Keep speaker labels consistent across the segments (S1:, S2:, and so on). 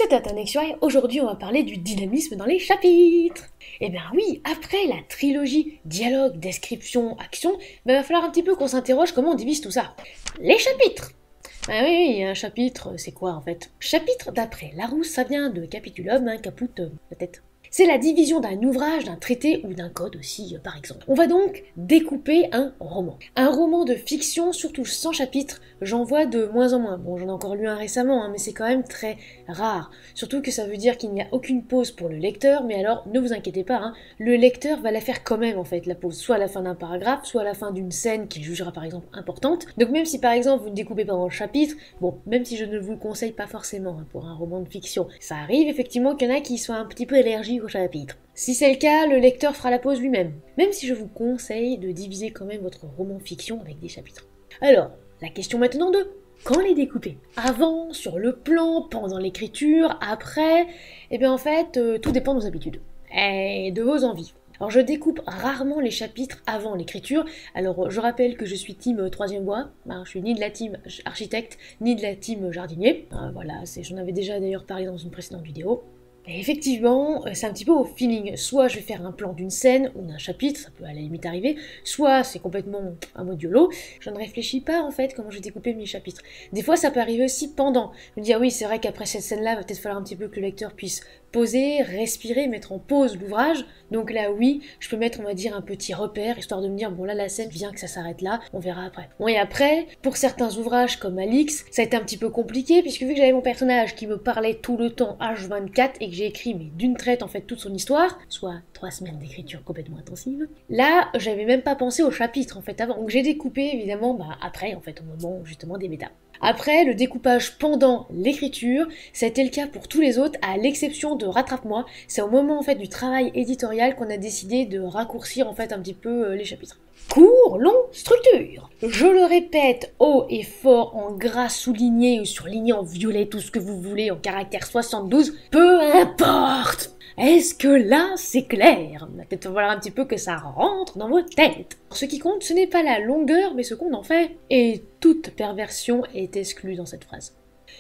S1: C'est Tatanexua et aujourd'hui on va parler du dynamisme dans les chapitres. Eh bien oui, après la trilogie dialogue, description, action, va falloir un petit peu qu'on s'interroge comment on divise tout ça. Les chapitres. Ah oui, un chapitre, c'est quoi en fait? Chapitre d'après Larousse, ça vient de capitulum, caput, peut-être. C'est la division d'un ouvrage, d'un traité ou d'un code aussi, par exemple. On va donc découper un roman. Un roman de fiction, surtout sans chapitres, j'en vois de moins en moins. Bon, j'en ai encore lu un récemment, mais c'est quand même très rare. Surtout que ça veut dire qu'il n'y a aucune pause pour le lecteur, mais alors ne vous inquiétez pas, le lecteur va la faire quand même en fait, la pause. Soit à la fin d'un paragraphe, soit à la fin d'une scène qu'il jugera par exemple importante. Donc même si par exemple vous ne découpez pas en chapitres, bon, même si je ne vous le conseille pas forcément pour un roman de fiction, ça arrive effectivement qu'il y en a qui soient un petit peu allergiques au chapitre. Si c'est le cas, le lecteur fera la pause lui-même, même si je vous conseille de diviser quand même votre roman fiction avec des chapitres. Alors, la question maintenant de quand les découper? Avant, sur le plan, pendant l'écriture, après? Eh bien en fait, tout dépend de vos habitudes et de vos envies. Alors je découpe rarement les chapitres avant l'écriture, alors je rappelle que je suis team 3e bois, je suis ni de la team architecte, ni de la team jardinier, voilà, j'en avais déjà d'ailleurs parlé dans une précédente vidéo. Et effectivement, c'est un petit peu au feeling. Soit je vais faire un plan d'une scène ou d'un chapitre, ça peut à la limite arriver, soit c'est complètement un mode YOLO. Je ne réfléchis pas en fait comment je vais découper mes chapitres. Des fois ça peut arriver aussi pendant. Je me dis ah oui c'est vrai qu'après cette scène-là, va peut-être falloir un petit peu que le lecteur puisse poser, respirer, mettre en pause l'ouvrage. Donc là oui, je peux mettre on va dire un petit repère, histoire de me dire bon là la scène vient que ça s'arrête là, on verra après. Bon et après, pour certains ouvrages comme Alix, ça a été un petit peu compliqué puisque vu que j'avais mon personnage qui me parlait tout le temps H24 et que j'ai écrit mais d'une traite en fait toute son histoire, soit 3 semaines d'écriture complètement intensive, là j'avais même pas pensé au chapitre en fait avant, donc j'ai découpé évidemment après en fait au moment justement des méta. Après, le découpage pendant l'écriture, ça a été le cas pour tous les autres, à l'exception de Rattrape-moi. C'est au moment en fait du travail éditorial qu'on a décidé de raccourcir en fait un petit peu les chapitres. Court, long, structure. Je le répète haut et fort en gras souligné ou surligné en violet, tout ce que vous voulez en caractère 72, peu importe. Est-ce que là, c'est clair? Il va peut-être falloir un petit peu que ça rentre dans vos têtes. Ce qui compte, ce n'est pas la longueur, mais ce qu'on en fait. Et toute perversion est exclue dans cette phrase.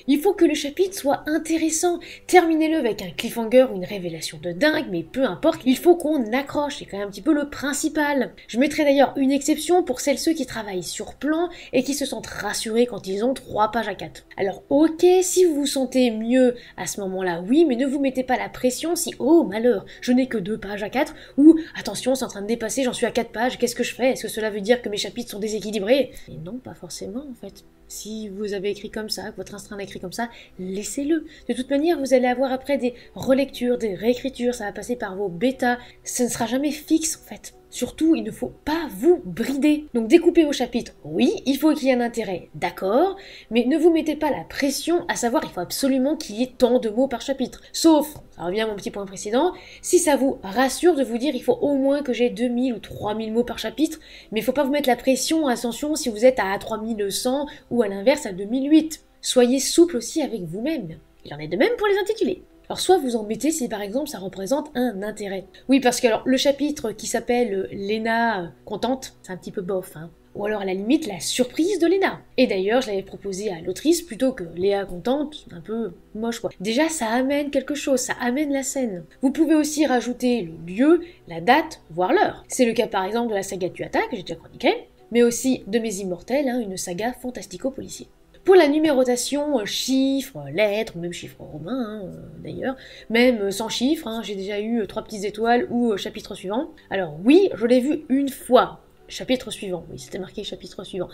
S1: Il faut que le chapitre soit intéressant. Terminez-le avec un cliffhanger ou une révélation de dingue, mais peu importe, il faut qu'on accroche, c'est quand même un petit peu le principal. Je mettrai d'ailleurs une exception pour ceux qui travaillent sur plan et qui se sentent rassurés quand ils ont 3 pages à 4. Alors ok, si vous vous sentez mieux à ce moment-là, oui, mais ne vous mettez pas la pression si, oh malheur, je n'ai que 2 pages à 4, ou attention, c'est en train de dépasser, j'en suis à 4 pages, qu'est-ce que je fais? Est-ce que cela veut dire que mes chapitres sont déséquilibrés? Et non, pas forcément en fait. Si vous avez écrit comme ça, que votre instinct l'a écrit comme ça, laissez-le. De toute manière, vous allez avoir après des relectures, des réécritures, ça va passer par vos bêtas. Ce ne sera jamais fixe en fait. Surtout, il ne faut pas vous brider. Donc découpez vos chapitres, oui, il faut qu'il y ait un intérêt, d'accord, mais ne vous mettez pas la pression à savoir il faut absolument qu'il y ait tant de mots par chapitre. Sauf, ça revient à mon petit point précédent, si ça vous rassure de vous dire il faut au moins que j'ai 2000 ou 3000 mots par chapitre, mais il faut pas vous mettre la pression, attention si vous êtes à 3100 ou à l'inverse à 2008. Soyez souple aussi avec vous-même. Il en est de même pour les intitulés. Alors soit vous en mettez si par exemple ça représente un intérêt. Oui parce que alors le chapitre qui s'appelle Léna contente, c'est un petit peu bof Ou alors à la limite la surprise de Léna. Et d'ailleurs je l'avais proposé à l'autrice plutôt que Léa contente, un peu moche quoi. Déjà ça amène quelque chose, ça amène la scène. Vous pouvez aussi rajouter le lieu, la date, voire l'heure. C'est le cas par exemple de la saga Tuata que j'ai déjà chroniqué, mais aussi de Mes Immortels, une saga fantastico-policier. Pour la numérotation, chiffres, lettres, même chiffres romains d'ailleurs, même sans chiffres, j'ai déjà eu 3 petites étoiles ou chapitre suivant. Alors oui, je l'ai vu une fois. Chapitre suivant, oui, c'était marqué chapitre suivant.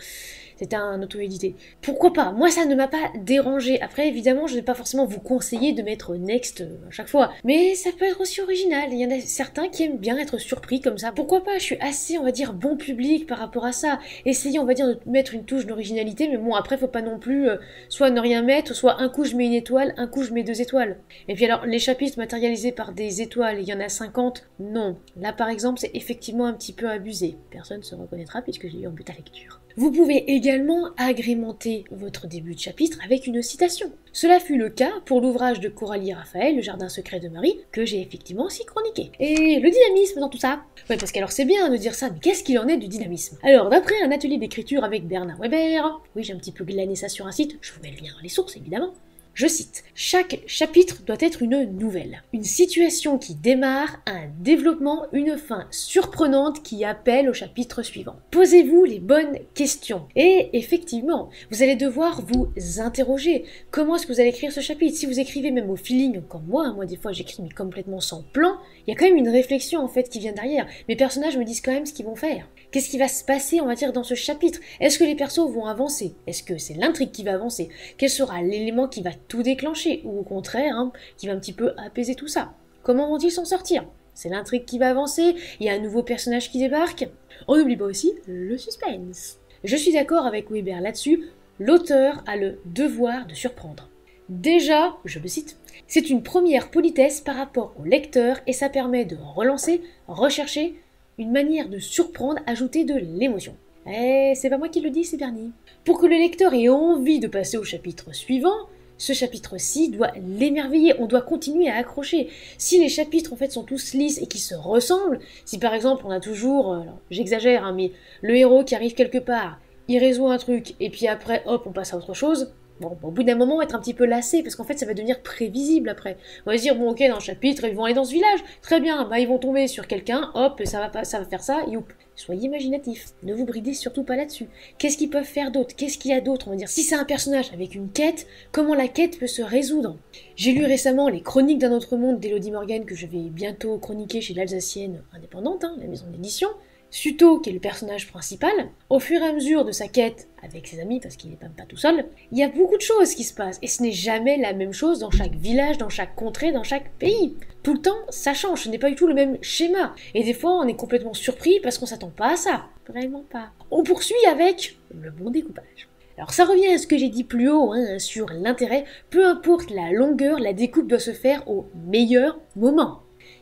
S1: C'était un auto-édité. Pourquoi pas? Moi, ça ne m'a pas dérangé. Après, évidemment, je ne vais pas forcément vous conseiller de mettre next à chaque fois. Mais ça peut être aussi original. Il y en a certains qui aiment bien être surpris comme ça. Pourquoi pas? Je suis assez, on va dire, bon public par rapport à ça. Essayez, on va dire, de mettre une touche d'originalité. Mais bon, après, faut pas non plus soit ne rien mettre, soit un coup je mets une étoile, un coup je mets 2 étoiles. Et puis alors, les chapitres matérialisés par des étoiles, il y en a 50. Non. Là, par exemple, c'est effectivement un petit peu abusé. Personne se reconnaîtra puisque je l'ai eu en bêta lecture. Vous pouvez également agrémenter votre début de chapitre avec une citation. Cela fut le cas pour l'ouvrage de Coralie Raphaël, Le Jardin secret de Marie, que j'ai effectivement aussi chroniqué. Et le dynamisme dans tout ça? Ouais, parce qu'alors c'est bien de dire ça, mais qu'est-ce qu'il en est du dynamisme? Alors, d'après un atelier d'écriture avec Bernard Weber, oui j'ai un petit peu glané ça sur un site, je vous mets le lien dans les sources évidemment, Je cite, « Chaque chapitre doit être une nouvelle, une situation qui démarre, un développement, une fin surprenante qui appelle au chapitre suivant. Posez-vous les bonnes questions. » Et effectivement, vous allez devoir vous interroger. Comment est-ce que vous allez écrire ce chapitre? Si vous écrivez même au feeling comme moi des fois j'écris mais complètement sans plan, il y a quand même une réflexion en fait qui vient derrière. Mes personnages me disent quand même ce qu'ils vont faire. Qu'est-ce qui va se passer, on va dire, dans ce chapitre? Est-ce que les persos vont avancer? Est-ce que c'est l'intrigue qui va avancer? Quel sera l'élément qui va tout déclencher? Ou au contraire, qui va un petit peu apaiser tout ça? Comment vont-ils s'en sortir? C'est l'intrigue qui va avancer, il y a un nouveau personnage qui débarque. On n'oublie pas aussi le suspense. Je suis d'accord avec Weber là-dessus, l'auteur a le devoir de surprendre. Déjà, je me cite, « C'est une première politesse par rapport au lecteur et ça permet de relancer, rechercher, une manière de surprendre, ajouter de l'émotion. » Eh, c'est pas moi qui le dis, c'est Bernie. Pour que le lecteur ait envie de passer au chapitre suivant, ce chapitre-ci doit l'émerveiller, on doit continuer à accrocher. Si les chapitres en fait sont tous lisses et qui se ressemblent, si par exemple on a toujours, alors, j'exagère, mais le héros qui arrive quelque part, il résout un truc et puis après hop on passe à autre chose, bon, au bout d'un moment, on va être un petit peu lassé, parce qu'en fait, ça va devenir prévisible après. On va se dire, bon, ok, dans le chapitre, ils vont aller dans ce village, très bien, bah, ils vont tomber sur quelqu'un, hop, ça va faire ça, youp. Soyez imaginatifs, ne vous bridez surtout pas là-dessus. Qu'est-ce qu'ils peuvent faire d'autre? Qu'est-ce qu'il y a d'autre? On va dire, si c'est un personnage avec une quête, comment la quête peut se résoudre? J'ai lu récemment les Chroniques d'un autre monde d'Elodie Morgan, que je vais bientôt chroniquer chez l'Alsacienne indépendante, la maison d'édition. Suto, qui est le personnage principal, au fur et à mesure de sa quête avec ses amis, parce qu'il n'est pas tout seul, il y a beaucoup de choses qui se passent, et ce n'est jamais la même chose dans chaque village, dans chaque contrée, dans chaque pays. Tout le temps, ça change, ce n'est pas du tout le même schéma, et des fois on est complètement surpris parce qu'on s'attend pas à ça. Vraiment pas. On poursuit avec le bon découpage. Alors ça revient à ce que j'ai dit plus haut sur l'intérêt, peu importe la longueur, la découpe doit se faire au meilleur moment.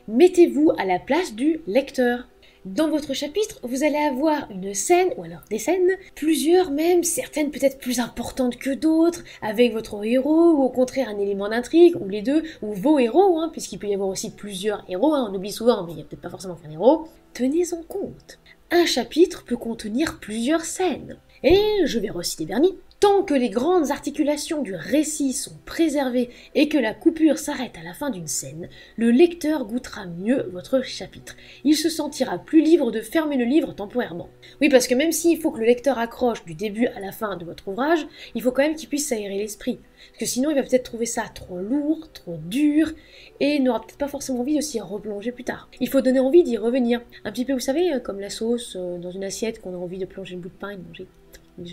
S1: Mettez-vous à la place du lecteur. Dans votre chapitre, vous allez avoir une scène, ou alors des scènes, plusieurs même, certaines peut-être plus importantes que d'autres, avec votre héros, ou au contraire un élément d'intrigue, ou les deux, ou vos héros, puisqu'il peut y avoir aussi plusieurs héros, on oublie souvent, mais il n'y a peut-être pas forcément qu'un héros. Tenez en compte, un chapitre peut contenir plusieurs scènes. Et je vais reciter Bernie. Tant que les grandes articulations du récit sont préservées et que la coupure s'arrête à la fin d'une scène, le lecteur goûtera mieux votre chapitre. Il se sentira plus libre de fermer le livre temporairement. Oui, parce que même s'il faut que le lecteur accroche du début à la fin de votre ouvrage, il faut quand même qu'il puisse s'aérer l'esprit. Parce que sinon, il va peut-être trouver ça trop lourd, trop dur, et n'aura peut-être pas forcément envie de s'y replonger plus tard. Il faut donner envie d'y revenir. Un petit peu, vous savez, comme la sauce dans une assiette qu'on a envie de plonger le bout de pain et de manger.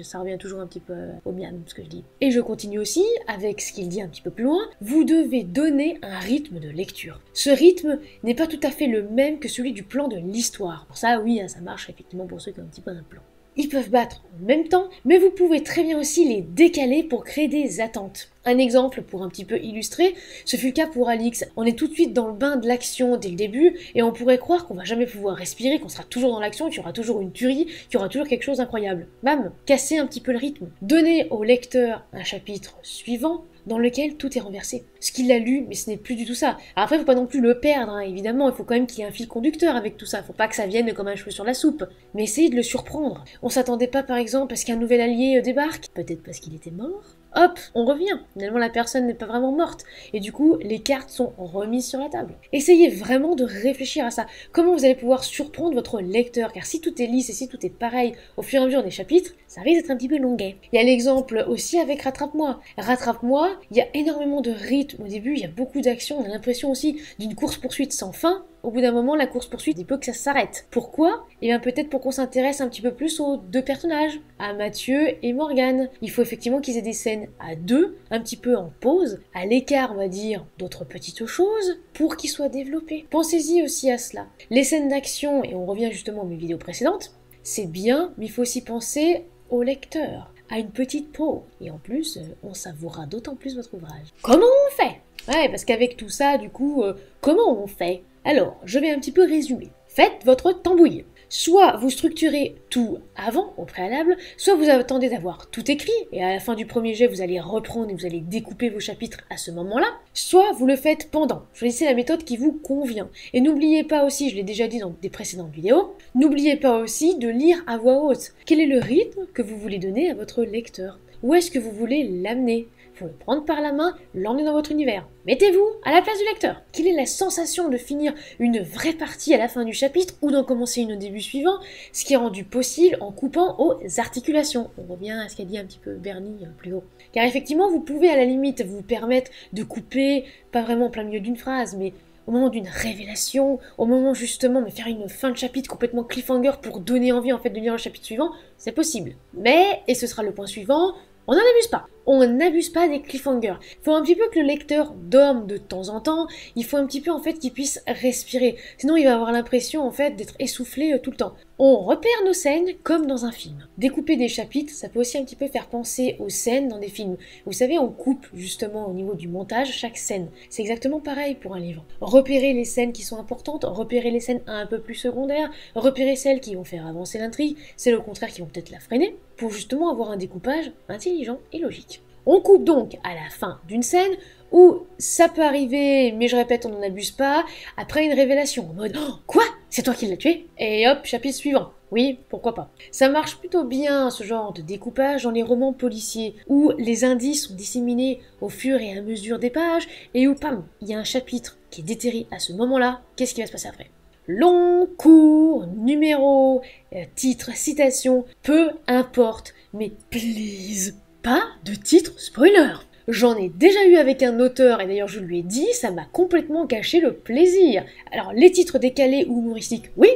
S1: Ça revient toujours un petit peu au miam, ce que je dis. Et je continue aussi avec ce qu'il dit un petit peu plus loin. Vous devez donner un rythme de lecture. Ce rythme n'est pas tout à fait le même que celui du plan de l'histoire. Pour ça, oui, ça marche effectivement pour ceux qui ont un petit peu un plan. Ils peuvent battre en même temps, mais vous pouvez très bien aussi les décaler pour créer des attentes. Un exemple pour un petit peu illustrer, ce fut le cas pour Alix. On est tout de suite dans le bain de l'action dès le début, et on pourrait croire qu'on va jamais pouvoir respirer, qu'on sera toujours dans l'action, qu'il y aura toujours une tuerie, qu'il y aura toujours quelque chose d'incroyable. Bam, cassez un petit peu le rythme. Donnez au lecteur un chapitre suivant, dans lequel tout est renversé. Ce qu'il a lu, mais ce n'est plus du tout ça. Alors après, il faut pas non plus le perdre, évidemment, il faut quand même qu'il y ait un fil conducteur avec tout ça, faut pas que ça vienne comme un cheveu sur la soupe, mais essayez de le surprendre. On s'attendait pas par exemple à ce qu'un nouvel allié débarque, peut-être parce qu'il était mort. Hop, on revient. Finalement, la personne n'est pas vraiment morte. Et du coup, les cartes sont remises sur la table. Essayez vraiment de réfléchir à ça. Comment vous allez pouvoir surprendre votre lecteur? Car si tout est lisse et si tout est pareil au fur et à mesure des chapitres, ça risque d'être un petit peu longuet. Il y a l'exemple aussi avec Rattrape-moi. Rattrape-moi, il y a énormément de rythme au début, il y a beaucoup d'action. On a l'impression aussi d'une course-poursuite sans fin. Au bout d'un moment, la course-poursuite, il peut que ça s'arrête. Pourquoi? Eh bien peut-être pour qu'on s'intéresse un petit peu plus aux deux personnages, à Mathieu et Morgane. Il faut effectivement qu'ils aient des scènes à deux, un petit peu en pause, à l'écart, on va dire, d'autres petites choses, pour qu'ils soient développés. Pensez-y aussi à cela. Les scènes d'action, et on revient justement à mes vidéos précédentes, c'est bien, mais il faut aussi penser au lecteur, à une petite pause. Et en plus, on savourera d'autant plus votre ouvrage. Comment on fait? Ouais, parce qu'avec tout ça, du coup, comment on fait? Alors, je vais un petit peu résumer. Faites votre tambouille. Soit vous structurez tout avant, au préalable, soit vous attendez d'avoir tout écrit, et à la fin du premier jet, vous allez reprendre et vous allez découper vos chapitres à ce moment-là, soit vous le faites pendant. Choisissez la méthode qui vous convient. Et n'oubliez pas aussi, je l'ai déjà dit dans des précédentes vidéos, n'oubliez pas aussi de lire à voix haute. Quel est le rythme que vous voulez donner à votre lecteur? Où est-ce que vous voulez l'amener? pour le prendre par la main, l'emmener dans votre univers. Mettez-vous à la place du lecteur. Quelle est la sensation de finir une vraie partie à la fin du chapitre ou d'en commencer une au début suivant, ce qui est rendu possible en coupant aux articulations. On revient à ce qu'a dit un petit peu Bernie plus haut. Car effectivement, vous pouvez à la limite vous permettre de couper, pas vraiment en plein milieu d'une phrase, mais au moment d'une révélation, au moment justement de faire une fin de chapitre complètement cliffhanger pour donner envie en fait de lire le chapitre suivant, c'est possible. Mais, et ce sera le point suivant, on n'en abuse pas. On n'abuse pas des cliffhangers. Il faut un petit peu que le lecteur dorme de temps en temps. Il faut un petit peu en fait qu'il puisse respirer. Sinon il va avoir l'impression en fait d'être essoufflé tout le temps. On repère nos scènes comme dans un film. Découper des chapitres, ça peut aussi un petit peu faire penser aux scènes dans des films. Vous savez, on coupe justement au niveau du montage chaque scène. C'est exactement pareil pour un livre. Repérer les scènes qui sont importantes, repérer les scènes un peu plus secondaires, repérer celles qui vont faire avancer l'intrigue, celles au contraire qui vont peut-être la freiner, pour justement avoir un découpage intelligent et logique. On coupe donc à la fin d'une scène où ça peut arriver, mais je répète, on n'en abuse pas, après une révélation en mode « Oh, quoi ? C'est toi qui l'as tué ?» Et hop, chapitre suivant. Oui, pourquoi pas. Ça marche plutôt bien, ce genre de découpage, dans les romans policiers, où les indices sont disséminés au fur et à mesure des pages, et où, pam, il y a un chapitre qui est déterré à ce moment-là, qu'est-ce qui va se passer après ? Long, court, numéro, titre, citation, peu importe, mais please, pas de titre spoiler. J'en ai déjà eu avec un auteur, et d'ailleurs je lui ai dit, ça m'a complètement gâché le plaisir. Alors les titres décalés ou humoristiques, oui,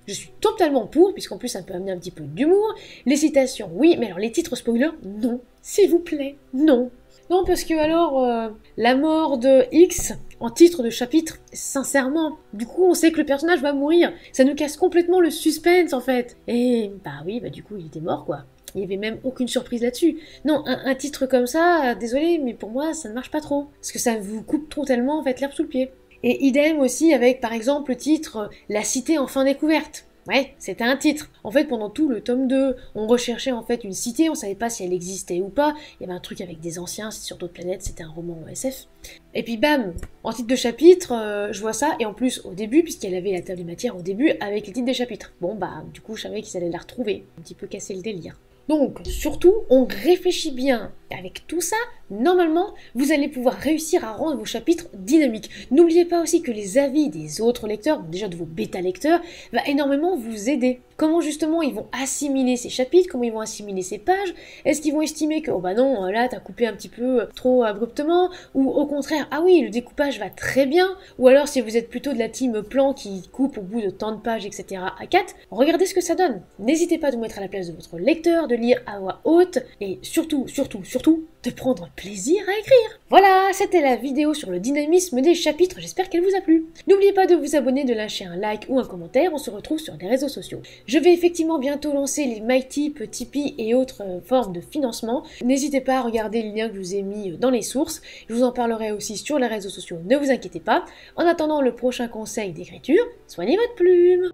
S1: je suis totalement pour, puisqu'en plus ça peut amener un petit peu d'humour. Les citations, oui, mais alors les titres spoilers, non. S'il vous plaît, non. Non, parce que alors, la mort de X en titre de chapitre, sincèrement, du coup on sait que le personnage va mourir. Ça nous casse complètement le suspense en fait. Et bah oui, bah du coup il était mort quoi. Il n'y avait même aucune surprise là-dessus. Non, un titre comme ça, désolé, mais pour moi ça ne marche pas trop. Parce que ça vous coupe totalement en fait l'herbe sous le pied. Et idem aussi avec par exemple le titre La cité en fin découverte. Ouais, c'était un titre. En fait, pendant tout le tome 2, on recherchait en fait une cité, on savait pas si elle existait ou pas. Il y avait un truc avec des anciens, c'est sur d'autres planètes, c'était un roman SF. Et puis bam, en titre de chapitre, je vois ça, et en plus au début, puisqu'elle avait la table des matières au début, avec les titres des chapitres. Bon bah, du coup, je savais qu'ils allaient la retrouver. Un petit peu casser le délire. Donc, surtout, on réfléchit bien. Avec tout ça, normalement, vous allez pouvoir réussir à rendre vos chapitres dynamiques. N'oubliez pas aussi que les avis des autres lecteurs, déjà de vos bêta-lecteurs, va énormément vous aider. Comment justement ils vont assimiler ces chapitres, comment ils vont assimiler ces pages. Est-ce qu'ils vont estimer que, oh bah non, là t'as coupé un petit peu trop abruptement, ou au contraire, ah oui, le découpage va très bien, ou alors si vous êtes plutôt de la team plan qui coupe au bout de tant de pages, etc. à 4, regardez ce que ça donne. N'hésitez pas à vous mettre à la place de votre lecteur, de lire à voix haute, et surtout, de prendre plaisir à écrire. Voilà, c'était la vidéo sur le dynamisme des chapitres, j'espère qu'elle vous a plu. N'oubliez pas de vous abonner, de lâcher un like ou un commentaire, on se retrouve sur les réseaux sociaux. Je vais effectivement bientôt lancer les MyTip, Tipeee et autres formes de financement. N'hésitez pas à regarder les liens que je vous ai mis dans les sources, je vous en parlerai aussi sur les réseaux sociaux, ne vous inquiétez pas. En attendant le prochain conseil d'écriture, soignez votre plume.